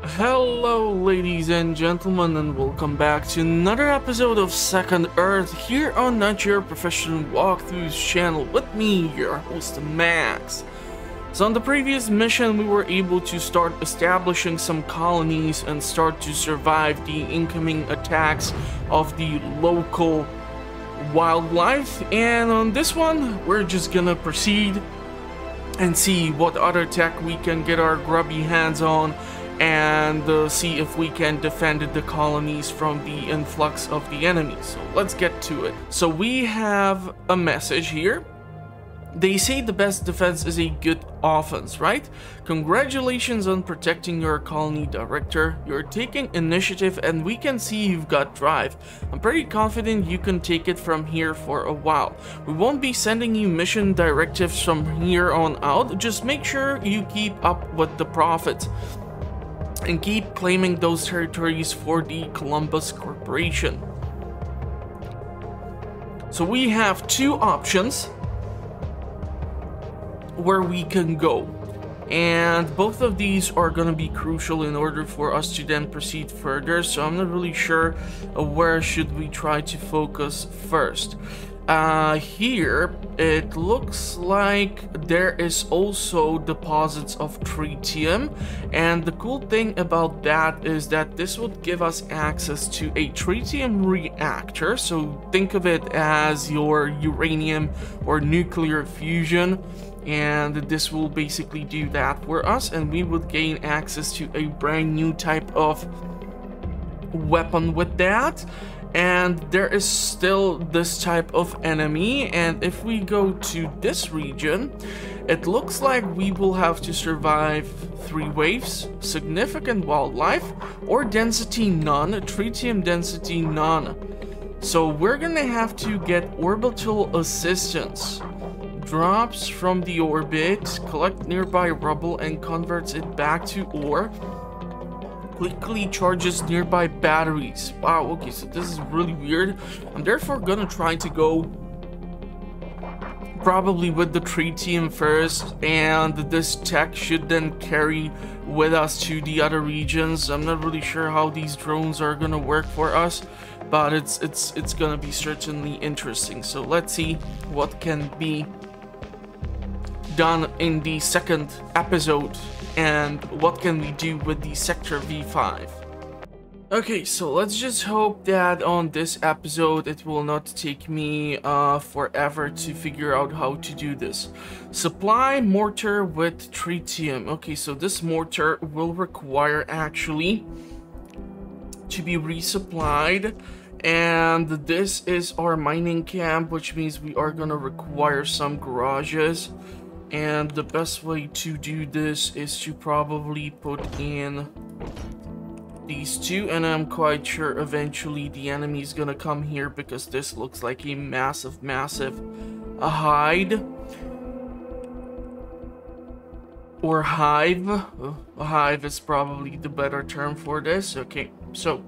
Hello ladies and gentlemen, and welcome back to another episode of Second Earth here on Not Your Professional Walkthroughs channel with me, your host Max. So on the previous mission we were able to start establishing some colonies and start to survive the incoming attacks of the local wildlife, and on this one we're just gonna proceed and see what other tech we can get our grubby hands on and see if we can defend the colonies from the influx of the enemy. So let's get to it. So we have a message here. They say the best defense is a good offense, right? Congratulations on protecting your colony, director. You're taking initiative and we can see you've got drive. I'm pretty confident you can take it from here for a while. We won't be sending you mission directives from here on out. Just make sure you keep up with the profit and keep claiming those territories for the Columbus Corporation. So we have two options where we can go, and both of these are going to be crucial in order for us to then proceed further. So I'm not really sure where should we try to focus first. Here it looks like there is also deposits of tritium, and the cool thing about that is that this would give us access to a tritium reactor. So think of it as your uranium or nuclear fusion, and this will basically do that for us, and we would gain access to a brand new type of weapon with that. And there is still this type of enemy, and if we go to this region, it looks like we will have to survive 3 waves, significant wildlife, or density none, tritium density none. So we're gonna have to get orbital assistance. Drops from the orbit, collect nearby rubble and converts it back to ore. Quickly charges nearby batteries. Wow, okay, so this is really weird. I'm therefore gonna try to go probably with the tritium first, and this tech should then carry with us to the other regions. I'm not really sure how these drones are gonna work for us, but it's gonna be certainly interesting. So let's see what can be done in the second episode and what can we do with the sector V5. Okay, so let's just hope that on this episode it will not take me forever to figure out how to do this. Supply mortar with tritium. Okay, so this mortar will require actually to be resupplied, and this is our mining camp, which means we are gonna require some garages. And the best way to do this is to probably put in these two, and I'm quite sure eventually the enemy is gonna come here because this looks like a massive hide or hive. A hive is probably the better term for this. Okay, so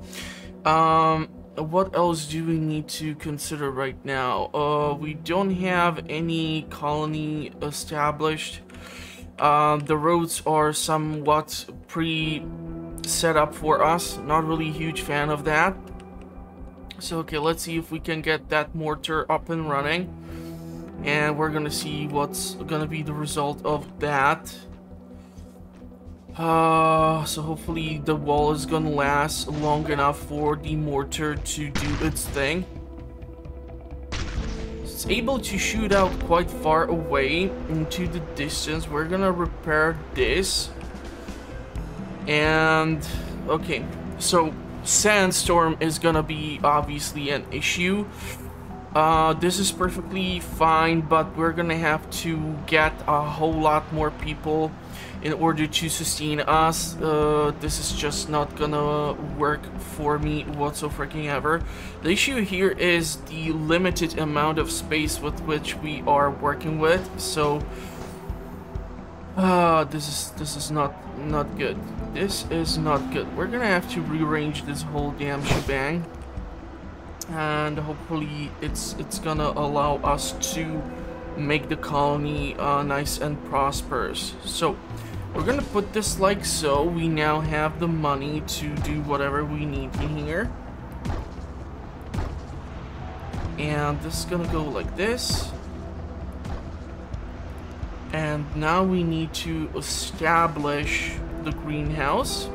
what else do we need to consider right now? We don't have any colony established. The roads are somewhat set up for us. Not really a huge fan of that. So okay, let's see if we can get that mortar up and running, and we're gonna see what's gonna be the result of that. So hopefully the wall is gonna last long enough for the mortar to do its thing. It's able to shoot out quite far away into the distance. We're gonna repair this. And okay, so sandstorm is gonna be obviously an issue. This is perfectly fine, but we're gonna have to get a whole lot more people in order to sustain us. This is just not gonna work for me whatsoever. The issue here is the limited amount of space with which we are working with. So this is not good. This is not good. We're gonna have to rearrange this whole damn shebang, and hopefully it's gonna allow us to make the colony nice and prosperous. So We're gonna put this like so. We now have the money to do whatever we need in here. And this is gonna go like this. And now we need to establish the greenhouse.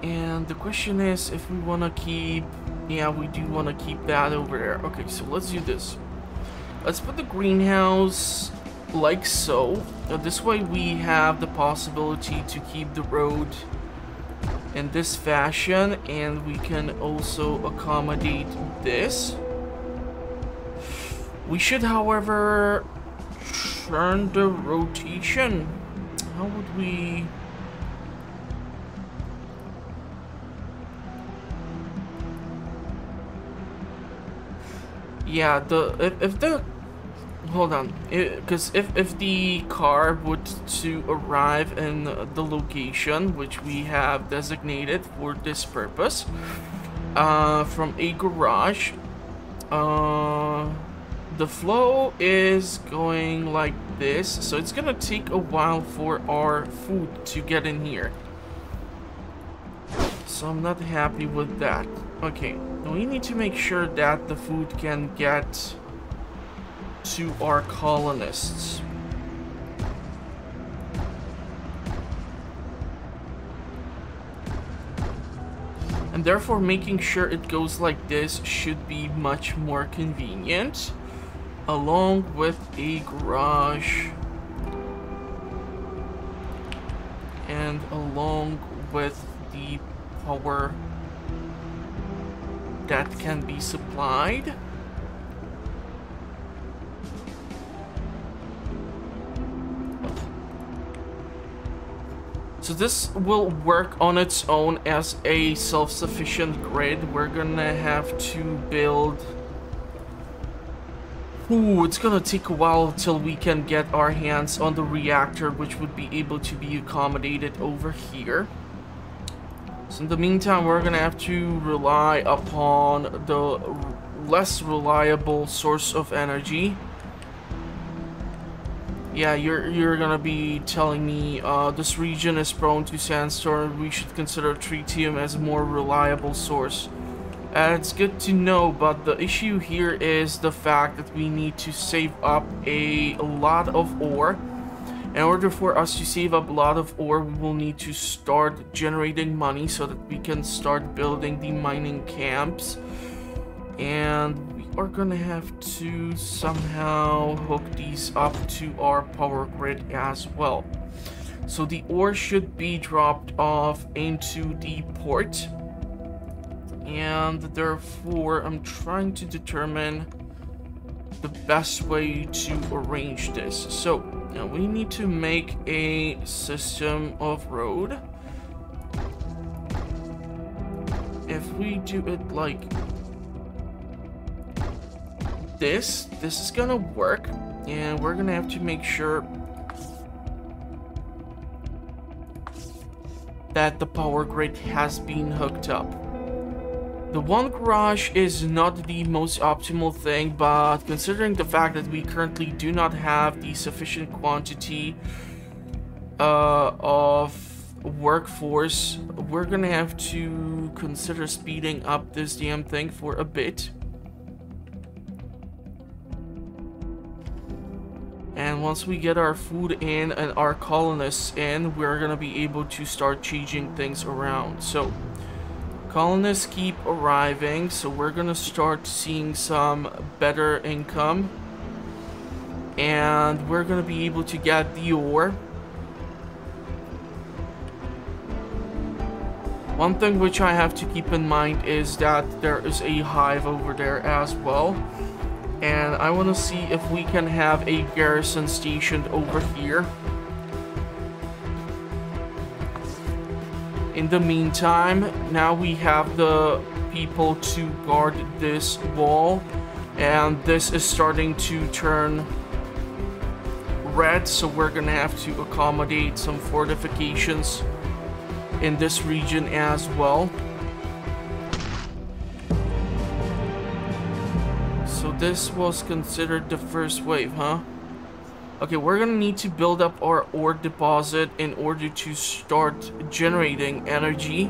And the question is if we want to keep... Yeah, we do want to keep that over there. Okay, so let's do this. Let's put the greenhouse like so. This way we have the possibility to keep the road in this fashion. And we can also accommodate this. We should, however, turn the rotation. How would we... Yeah, if the hold on, because if the car would to arrive in the location which we have designated for this purpose, from a garage, the flow is going like this, so it's gonna take a while for our food to get in here. So I'm not happy with that. Okay, we need to make sure that the food can get to our colonists. And therefore making sure it goes like this should be much more convenient, along with a garage and along with the power that can be supplied. So this will work on its own as a self-sufficient grid. We're gonna have to build... Ooh, it's gonna take a while till we can get our hands on the reactor, which would be able to be accommodated over here. So in the meantime, we're gonna have to rely upon the less reliable source of energy. Yeah, you're gonna be telling me this region is prone to sandstorm. We should consider tritium as a more reliable source. It's good to know, but the issue here is the fact that we need to save up a lot of ore. In order for us to save up a lot of ore, we will need to start generating money so that we can start building the mining camps. And we are gonna have to somehow hook these up to our power grid as well. So the ore should be dropped off into the port. And therefore, I'm trying to determine the best way to arrange this. So now we need to make a system of road. If we do it like this is gonna work, and we're gonna have to make sure that the power grid has been hooked up. The one garage is not the most optimal thing, but considering the fact that we currently do not have the sufficient quantity of workforce, we're gonna have to consider speeding up this damn thing for a bit. And once we get our food in and our colonists in, we're gonna be able to start changing things around. So colonists keep arriving, so we're gonna start seeing some better income, and we're gonna be able to get the ore. One thing which I have to keep in mind is that there is a hive over there as well, and I want to see if we can have a garrison stationed over here. In the meantime, now we have the people to guard this wall, and this is starting to turn red, so we're gonna have to accommodate some fortifications in this region as well. So this was considered the first wave, huh? Okay, we're gonna need to build up our ore deposit in order to start generating energy.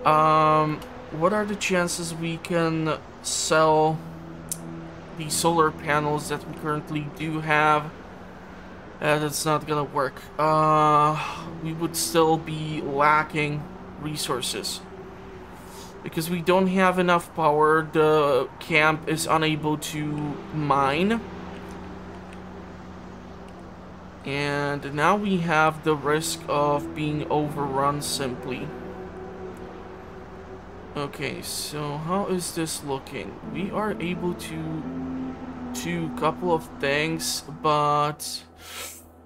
What are the chances we can sell the solar panels that we currently do have? That's not gonna work. We would still be lacking resources. Because we don't have enough power, the camp is unable to mine. And now we have the risk of being overrun simply. Okay, so how is this looking? We are able to do a couple of things, but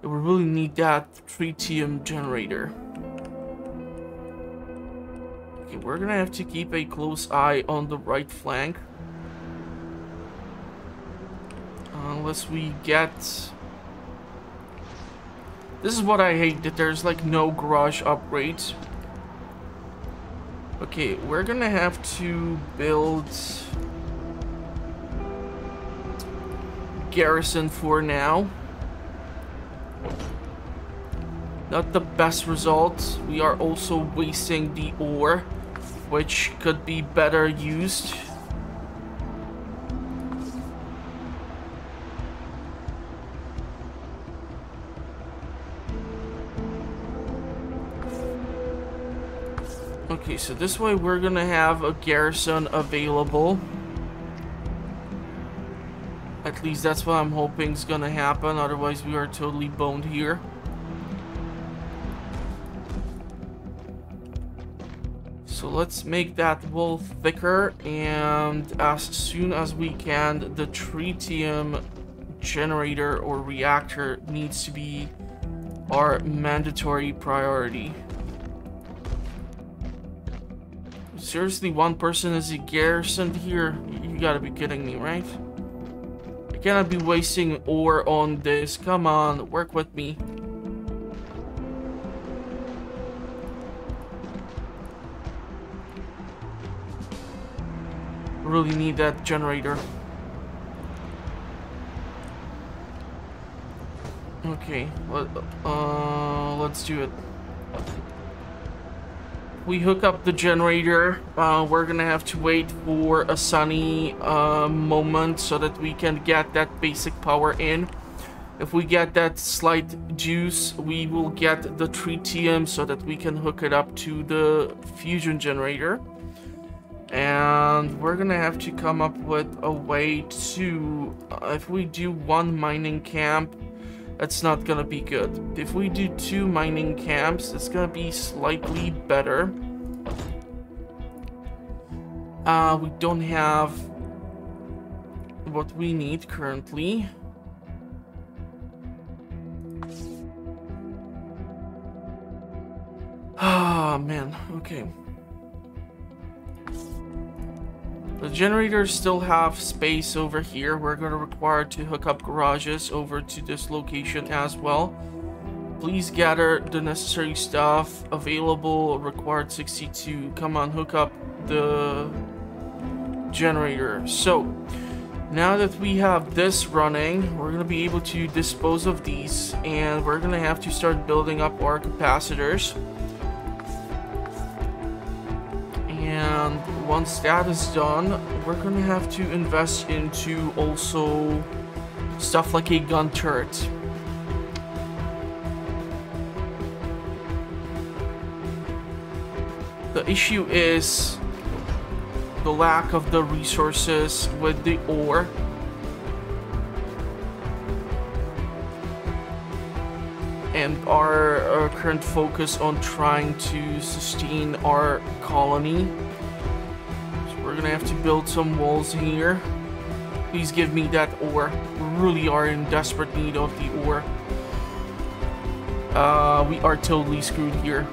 we really need that tritium generator. Okay, we're gonna have to keep a close eye on the right flank. Unless we get... This is what I hate, that there's like no garage upgrades. Okay, we're gonna have to build garrison for now. Not the best result. We are also wasting the ore, which could be better used. Okay, so this way we're gonna have a garrison available. At least that's what I'm hoping is gonna happen, otherwise we are totally boned here. So let's make that wall thicker, and as soon as we can, the tritium generator or reactor needs to be our mandatory priority. Seriously, one person is garrisoned here? You gotta be kidding me, right? I cannot be wasting ore on this. Come on, work with me. Really need that generator. Okay, let's do it. We hook up the generator. We're gonna have to wait for a sunny moment so that we can get that basic power in. If we get that slight juice, we will get the tritium so that we can hook it up to the fusion generator. And we're gonna have to come up with a way to, if we do one mining camp, that's not gonna be good. If we do 2 mining camps, it's gonna be slightly better. We don't have what we need currently. Ah, man, okay. The generators still have space over here. We're going to require to hook up garages over to this location as well. Please gather the necessary stuff available. Required 62. Come on, hook up the generator. So, now that we have this running, we're going to be able to dispose of these. And we're going to have to start building up our capacitors. And once that is done, we're gonna have to invest into also stuff like a gun turret. The issue is the lack of the resources with the ore. And our current focus on trying to sustain our colony. So we're gonna have to build some walls here. Please give me that ore. We really are in desperate need of the ore. We are totally screwed here.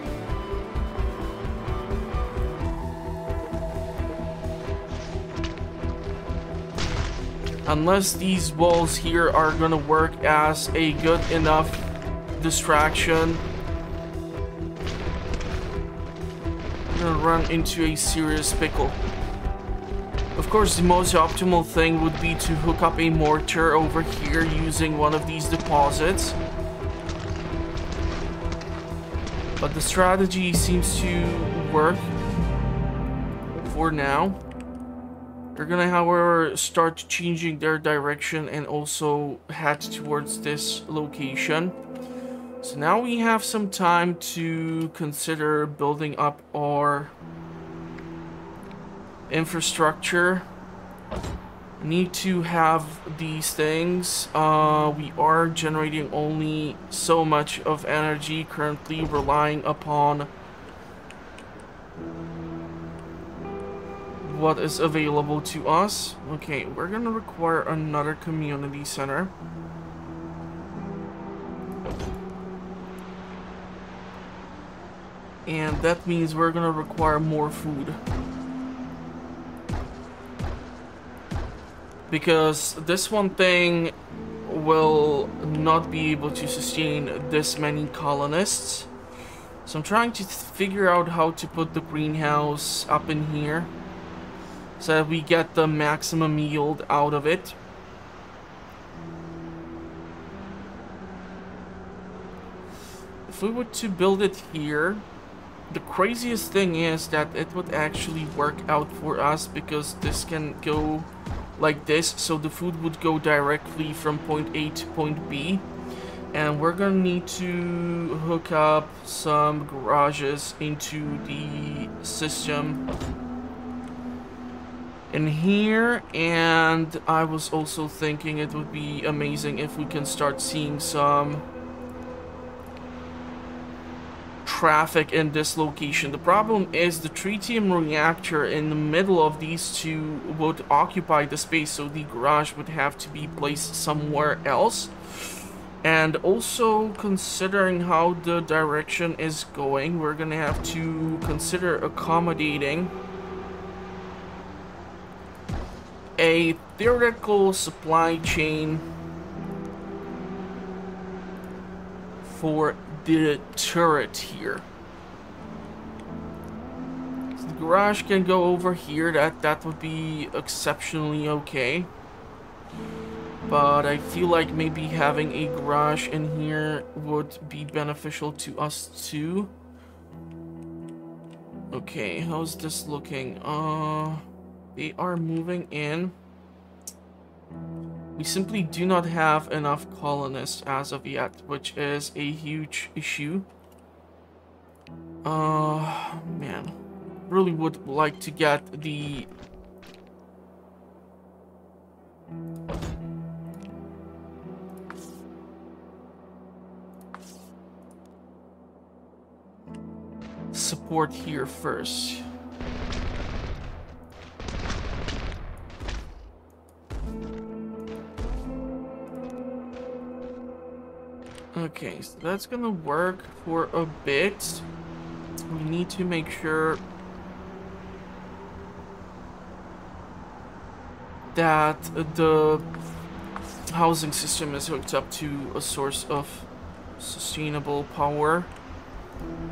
Unless these walls here are gonna work as a good enough distraction, we're gonna run into a serious pickle. Of course, the most optimal thing would be to hook up a mortar over here using one of these deposits. But the strategy seems to work for now. They're gonna, however, start changing their direction and also head towards this location. So now we have some time to consider building up our infrastructure. We need to have these things. We are generating only so much of energy currently, relying upon what is available to us. Okay, we're gonna require another community center. And that means we're gonna require more food. Because this one thing will not be able to sustain this many colonists. So I'm trying to figure out how to put the greenhouse up in here so that we get the maximum yield out of it. If we were to build it here, the craziest thing is that it would actually work out for us, because this can go like this, so the food would go directly from point A to point B. And we're gonna need to hook up some garages into the system in here. And I was also thinking it would be amazing if we can start seeing some traffic in this location. The problem is the tritium reactor in the middle of these two would occupy the space, so the garage would have to be placed somewhere else. And also, considering how the direction is going, we're gonna have to consider accommodating a theoretical supply chain for the turret here. So the garage can go over here. That would be exceptionally okay. But I feel like maybe having a garage in here would be beneficial to us too. Okay, how's this looking? They are moving in. We simply do not have enough colonists as of yet, which is a huge issue. Man, really would like to get the support here first. Okay, so that's gonna work for a bit. We need to make sure that the housing system is hooked up to a source of sustainable power.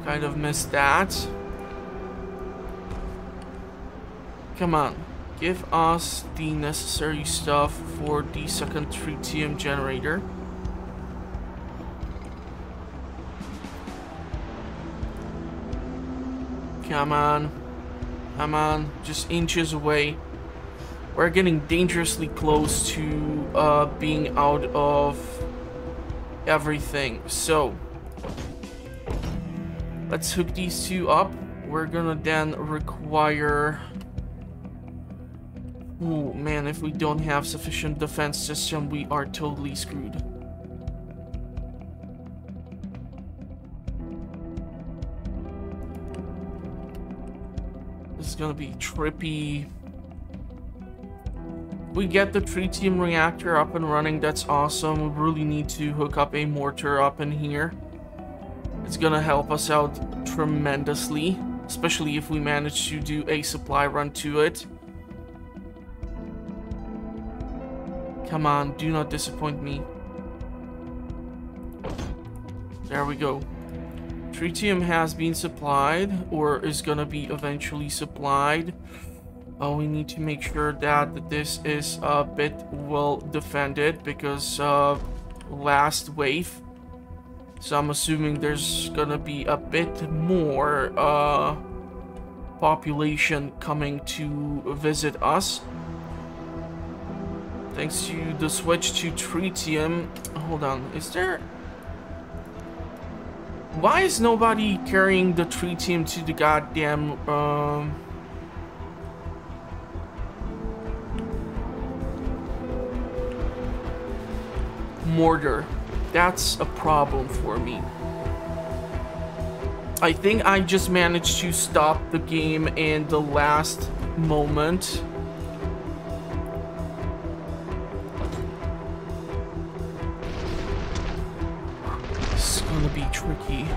Kind of missed that. Come on, give us the necessary stuff for the second tritium generator. Come on. Come on. Just inches away. We're getting dangerously close to being out of everything. So, let's hook these two up. We're gonna then require... Oh man, if we don't have sufficient defense system, we are totally screwed. This is gonna be trippy. We get the tritium reactor up and running, that's awesome. We really need to hook up a mortar up in here. It's gonna help us out tremendously, especially if we manage to do a supply run to it. Come on, do not disappoint me. There we go. Tritium has been supplied, or is gonna be eventually supplied. We need to make sure that this is a bit well defended because last wave. So I'm assuming there's gonna be a bit more population coming to visit us. Thanks to the switch to tritium. Hold on, is there... Why is nobody carrying the tritium to the goddamn... mortar? That's a problem for me. I think I just managed to stop the game in the last moment. It's gonna be tricky.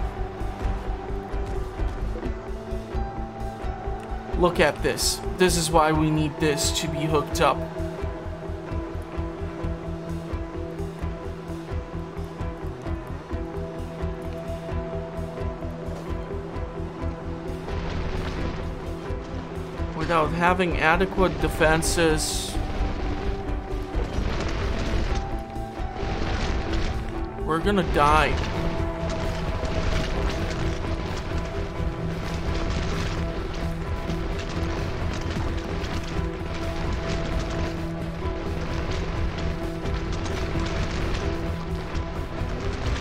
Look at this. This is why we need this to be hooked up. Without having adequate defenses, we're gonna die.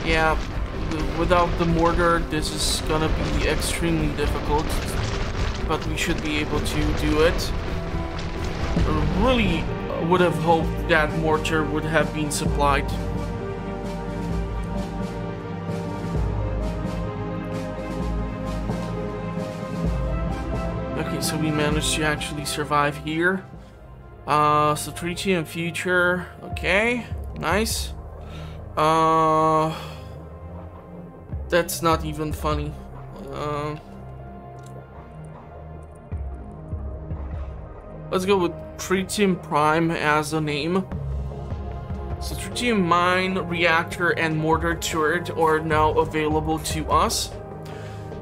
Yeah, without the mortar, this is gonna be extremely difficult. But we should be able to do it. I really would have hoped that mortar would have been supplied. Okay, so we managed to actually survive here. So tritium future. Okay, nice. That's not even funny. Let's go with tritium prime as a name. So tritium mine, reactor, and mortar turret are now available to us.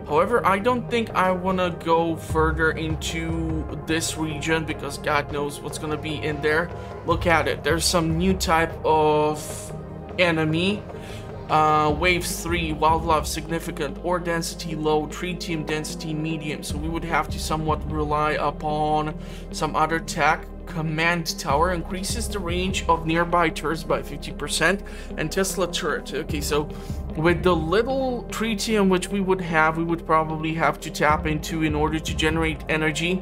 However, I don't think I want to go further into this region because God knows what's going to be in there. Look at it. There's some new type of enemy. Waves 3, wildlife significant, ore density low, tritium density medium. So we would have to somewhat rely upon some other tech. Command tower increases the range of nearby turrets by 50%, and Tesla turret. Okay, so with the little tritium which we would probably have to tap into in order to generate energy.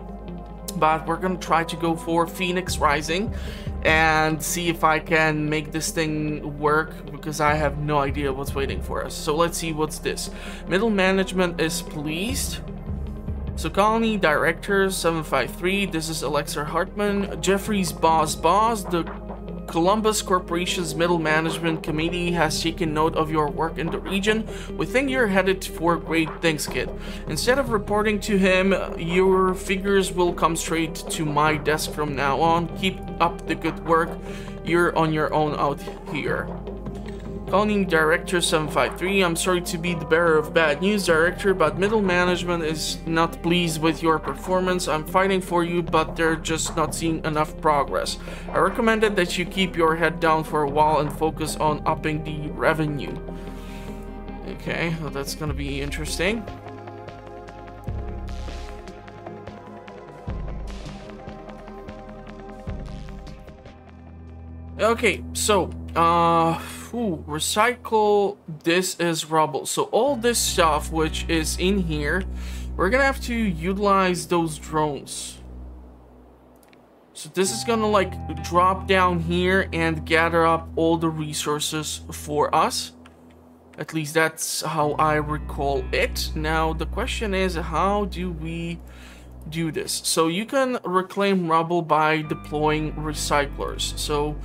But we're gonna try to go for Phoenix Rising and see if I can make this thing work, because I have no idea what's waiting for us. So let's see what's this. Middle management is pleased. So colony director 753, this is Alexa Hartman. Jeffrey's boss, the Columbus Corporation's Middle Management Committee has taken note of your work in the region. We think you're headed for great things, kid. Instead of reporting to him, your figures will come straight to my desk from now on. Keep up the good work. You're on your own out here. Colony Director 753, I'm sorry to be the bearer of bad news, Director, but middle management is not pleased with your performance. I'm fighting for you, but they're just not seeing enough progress. I recommended that you keep your head down for a while and focus on upping the revenue. Okay, well, that's gonna be interesting. Okay, so, recycle, this is rubble. So all this stuff which is in here, we're gonna have to utilize those drones. So this is gonna like drop down here and gather up all the resources for us. At least that's how I recall it. Now the question is, how do we do this? So you can reclaim rubble by deploying recyclers. So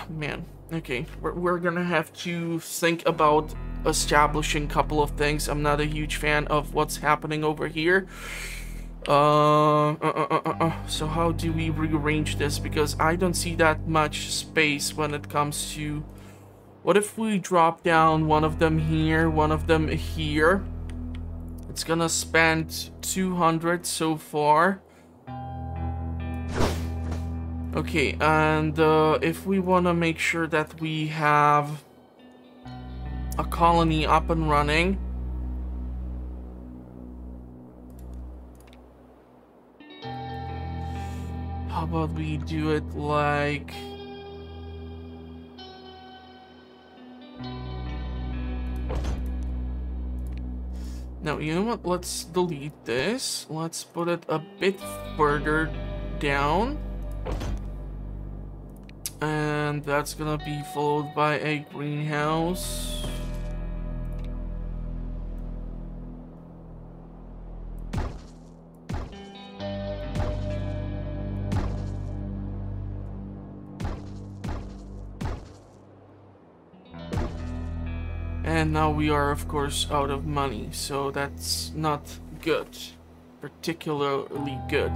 man, okay, we're gonna have to think about establishing a couple of things. I'm not a huge fan of what's happening over here. So how do we rearrange this? Because I don't see that much space when it comes to... What if we drop down one of them here, one of them here? It's gonna spend 200 so far. Okay, and if we want to make sure that we have a colony up and running, how about we do it like... No, you know what? Let's delete this. Let's put it a bit further down. And that's gonna be followed by a greenhouse. And now we are, of course, out of money, so that's not good. Particularly good.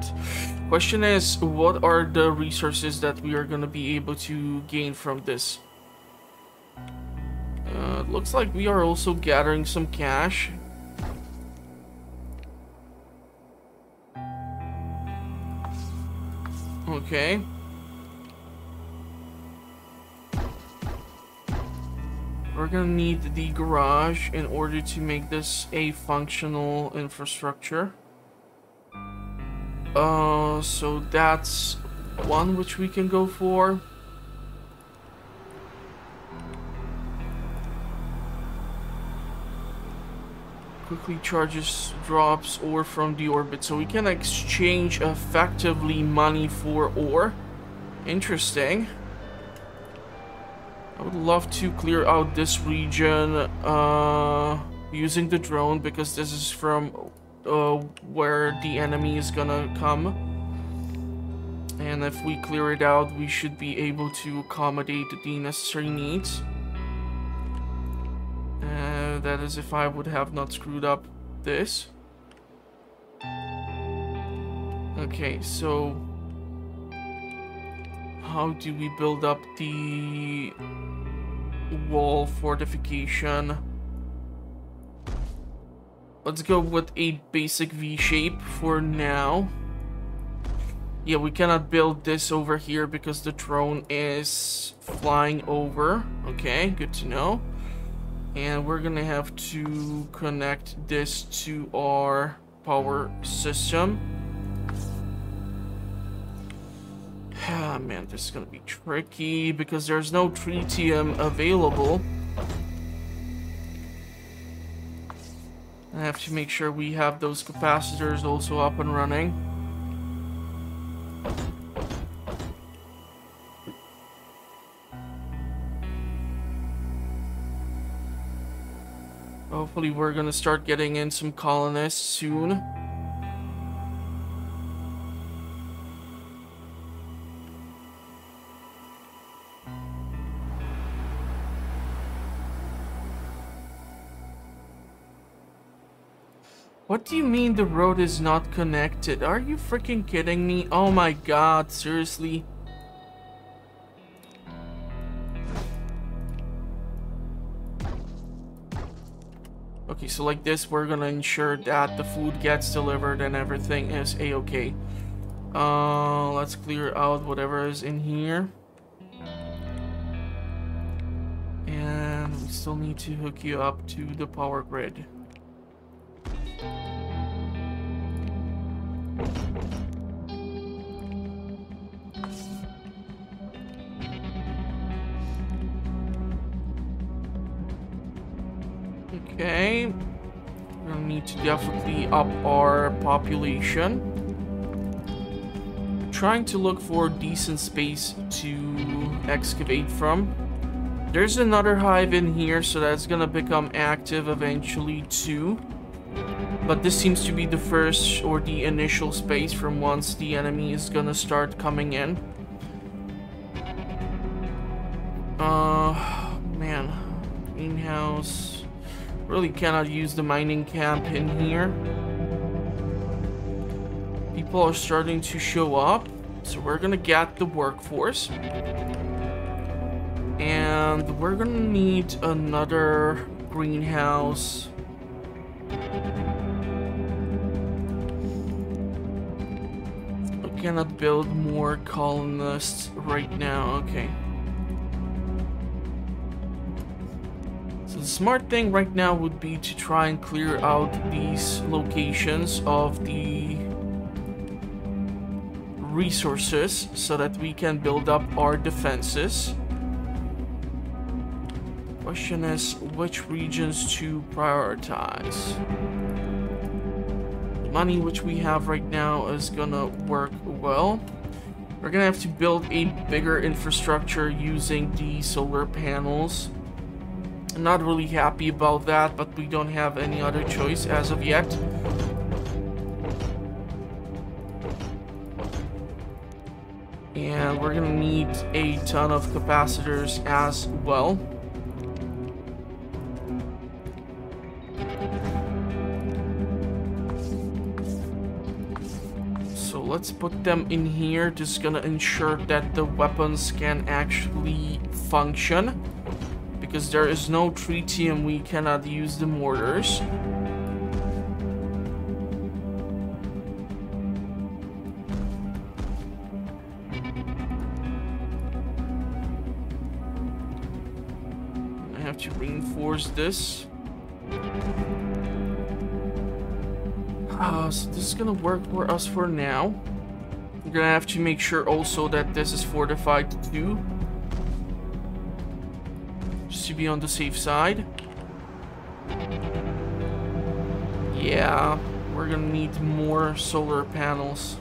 Question is, what are the resources that we are going to be able to gain from this? It looks like we are also gathering some cash. Okay. We're gonna need the garage in order to make this a functional infrastructure. So that's one which we can go for. Quickly charges drops ore from the orbit, so we can exchange effectively money for ore. Interesting. I would love to clear out this region using the drone, because this is from where the enemy is gonna come. And if we clear it out, we should be able to accommodate the necessary needs. That is if I would have not screwed up this. Okay, so how do we build up the wall fortification? Let's go with a basic V shape for now. Yeah, we cannot build this over here because the drone is flying over. Okay, good to know. And we're gonna have to connect this to our power system. Ah, man, this is gonna be tricky because there's no tritium available. I have to make sure we have those capacitors also up and running. Hopefully we're gonna start getting in some colonists soon. What do you mean the road is not connected? Are you freaking kidding me? Oh my god, seriously? Okay, so like this, we're gonna ensure that the food gets delivered and everything is a-okay. Let's clear out whatever is in here. And we still need to hook you up to the power grid. Okay, we're gonna need to definitely up our population. Trying to look for decent space to excavate from. There's another hive in here, so that's gonna become active eventually too. But this seems to be the first or the initial space from once the enemy is gonna start coming in. Man, greenhouse. Really cannot use the mining camp in here. People are starting to show up, so we're gonna get the workforce. And we're gonna need another greenhouse I cannot build more colonists right now. Okay. So the smart thing right now would be to try and clear out these locations of the resources so that we can build up our defenses. Question is which regions to prioritize. The money which we have right now is gonna work well. We're gonna have to build a bigger infrastructure using the solar panels. I'm not really happy about that, but we don't have any other choice as of yet. And we're gonna need a ton of capacitors as well. So let's put them in here. Just gonna ensure that the weapons can actually function. Because there is no tritium, we cannot use the mortars. I have to reinforce this. So this is gonna work for us for now. We're gonna have to make sure also that this is fortified too. To be on the safe side. Yeah, we're gonna need more solar panels.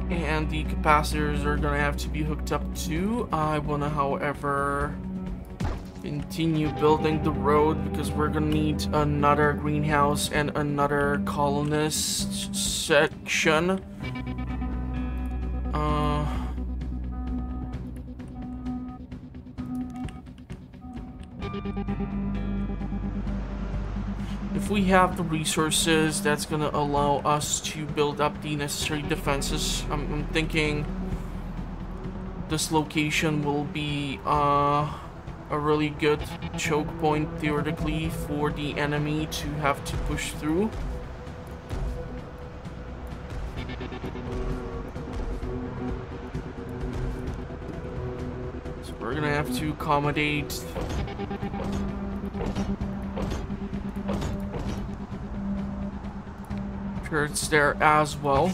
And the capacitors are gonna have to be hooked up too. I wanna, however, continue building the road because we're gonna need another greenhouse and another colonist section. If we have the resources, that's gonna allow us to build up the necessary defenses. I'm thinking this location will be a really good choke point theoretically for the enemy to have to push through. So we're gonna have to accommodate turrets there as well.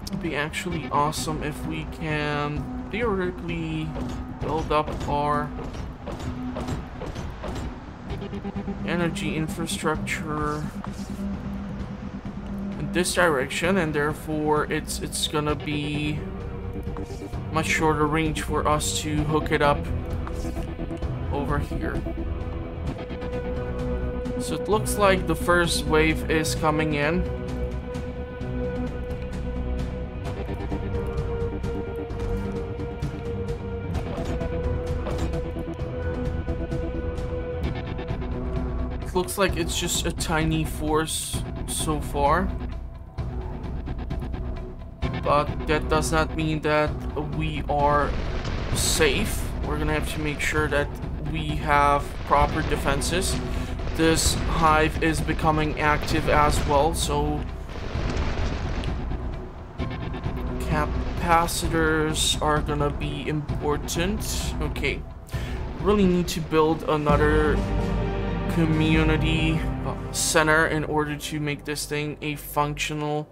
It'd be actually awesome if we can theoretically build up our energy infrastructure in this direction, and therefore it's gonna be much shorter range for us to hook it up over here. So it looks like the first wave is coming in. It looks like it's just a tiny force so far. But that does not mean that we are safe. We're gonna have to make sure that we have proper defenses. This hive is becoming active as well, so capacitors are gonna be important. Okay, really need to build another community center in order to make this thing a functional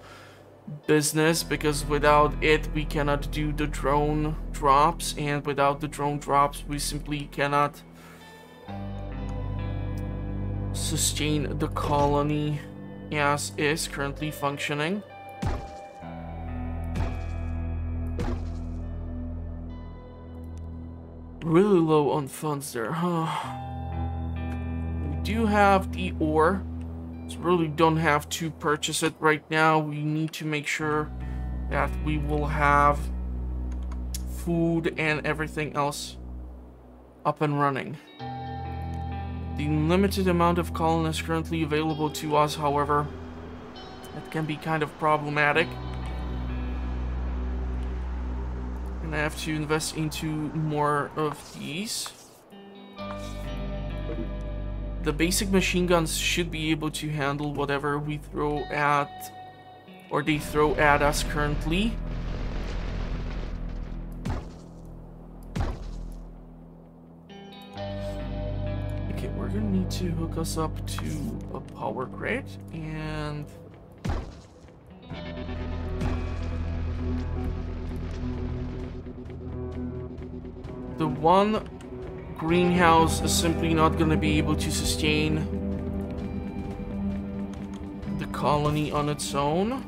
business, because without it we cannot do the drone drops, and without the drone drops we simply cannot sustain the colony as is currently functioning. Really low on funds there, huh? We do have the ore, So really don't have to purchase it right now. We need to make sure that we will have food and everything else up and running. The limited amount of colonists currently available to us, however, that can be kind of problematic. And I have to invest into more of these. The basic machine guns should be able to handle whatever we throw at, or they throw at us currently. Okay, we're gonna need to hook us up to a power grid, and the one greenhouse is simply not going to be able to sustain the colony on its own.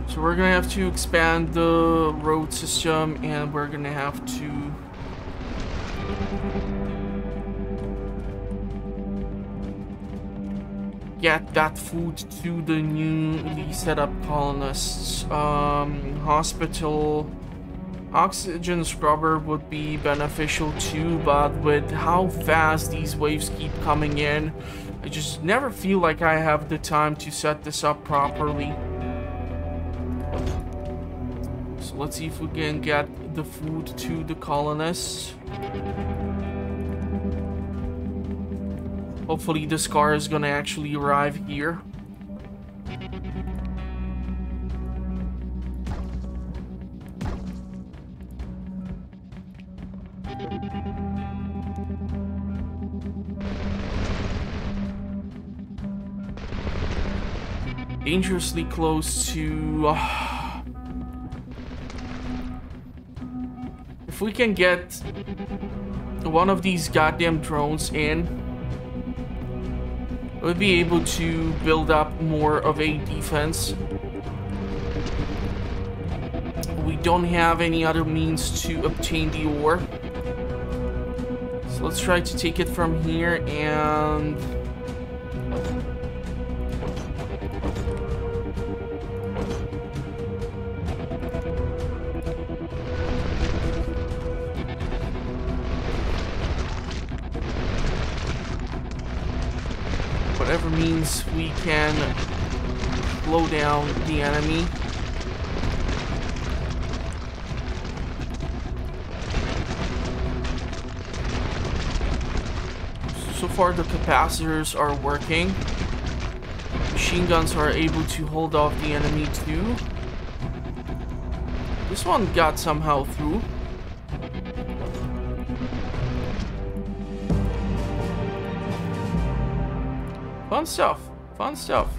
So we're going to have to expand the road system, and we're going to have to get that food to the newly set up colonists. Hospital oxygen scrubber would be beneficial too, but with how fast these waves keep coming in, I just never feel like I have the time to set this up properly. So let's see if we can get the food to the colonists. Hopefully this car is gonna actually arrive here. Dangerously close to... If we can get one of these goddamn drones in, we'll be able to build up more of a defense. We don't have any other means to obtain the ore. So let's try to take it from here and... whatever means we can slow down the enemy. So far the capacitors are working. Machine guns are able to hold off the enemy too. This one got somehow through. Fun stuff. Fun stuff.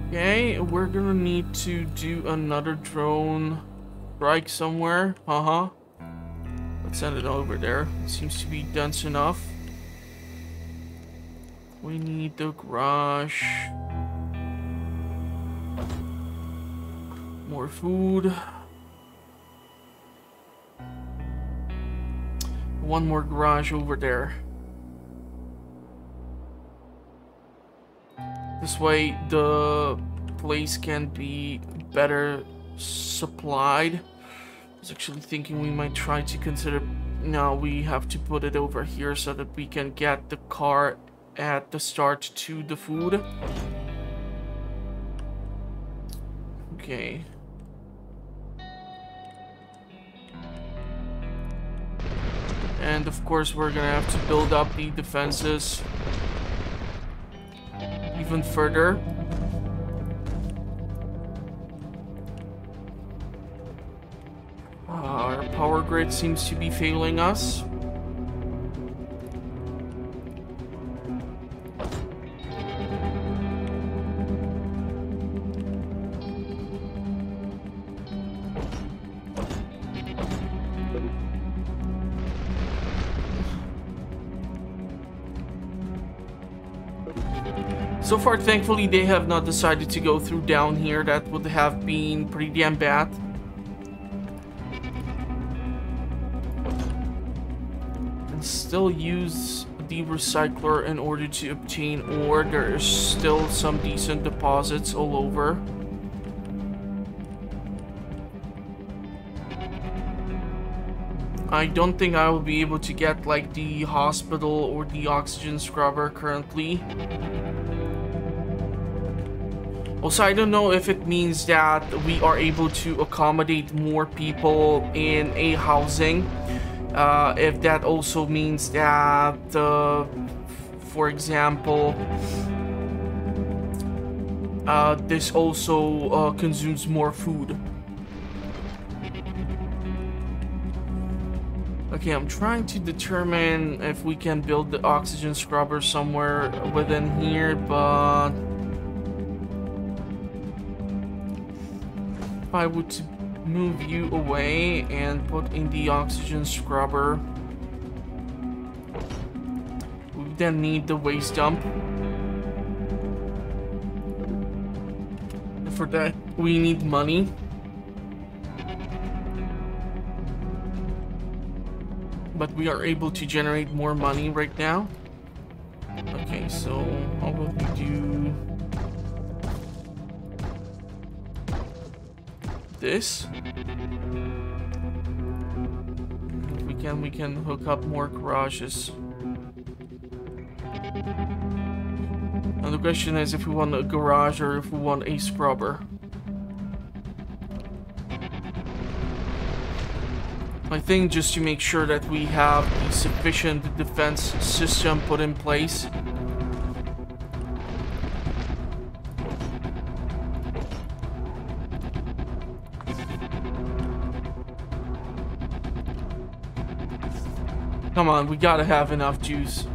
Okay, we're gonna need to do another drone strike somewhere. Let's send it over there. It seems to be dense enough. We need the garage. More food. One more garage over there. This way the place can be better supplied. I was actually thinking we might try to consider... No, we have to put it over here so that we can get the car at the start to the food. Okay. And of course we're gonna have to build up the defenses even further. Our power grid seems to be failing us. So far, thankfully, they have not decided to go through down here. That would have been pretty damn bad. And still use the recycler in order to obtain ore. There is still some decent deposits all over. I don't think I will be able to get like the hospital or the oxygen scrubber currently. Also, I don't know if it means that we are able to accommodate more people in a housing. If that also means that, for example, this also consumes more food. Okay, I'm trying to determine if we can build the oxygen scrubber somewhere within here, but if I would move you away and put in the oxygen scrubber, we then need the waste dump. And for that, we need money. But we are able to generate more money right now. Okay, so how will we do this? If we can hook up more garages. And the question is if we want a garage or if we want a scrubber. I think just to make sure that we have the sufficient defense system put in place. Come on, we gotta have enough juice.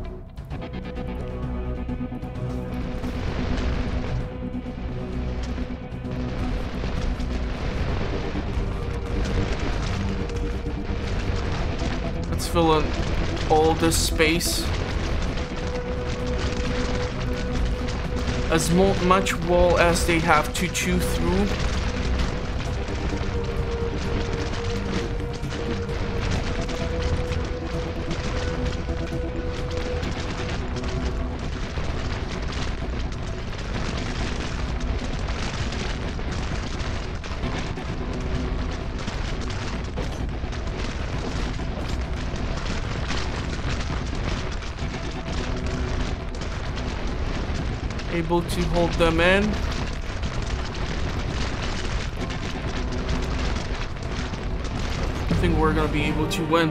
Fill in all this space. As much wall as they have to chew through. Able to hold them in. I think we're gonna be able to win.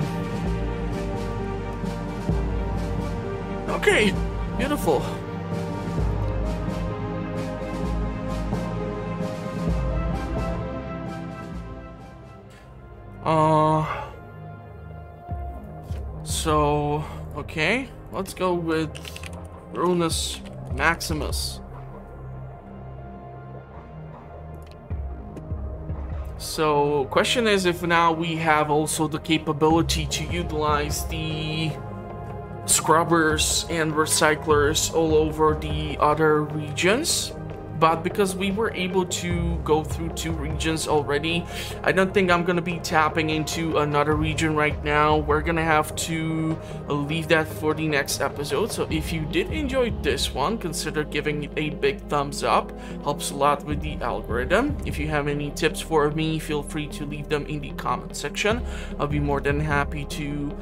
Okay, beautiful. So okay, let's go with Ronus Maximus. So, question is if now we have also the capability to utilize the scrubbers and recyclers all over the other regions. But because we were able to go through 2 regions already, I don't think I'm gonna be tapping into another region right now. We're gonna have to leave that for the next episode. So if you did enjoy this one, consider giving it a big thumbs up. Helps a lot with the algorithm. If you have any tips for me, feel free to leave them in the comment section. I'll be more than happy to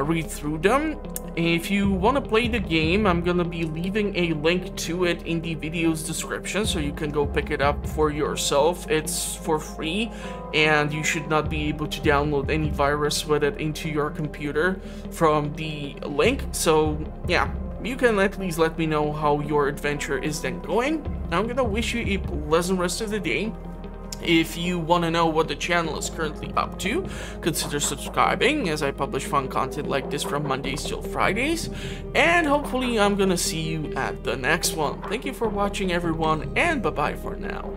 read through them. If you want to play the game, I'm gonna be leaving a link to it in the video's description, so you can go pick it up for yourself. It's for free, and you should not be able to download any virus with it into your computer from the link. So yeah, you can at least let me know how your adventure is then going. I'm gonna wish you a pleasant rest of the day. If you want to know what the channel is currently up to, consider subscribing, as I publish fun content like this from Mondays till Fridays. And hopefully I'm gonna see you at the next one. Thank you for watching, everyone, and bye-bye for now.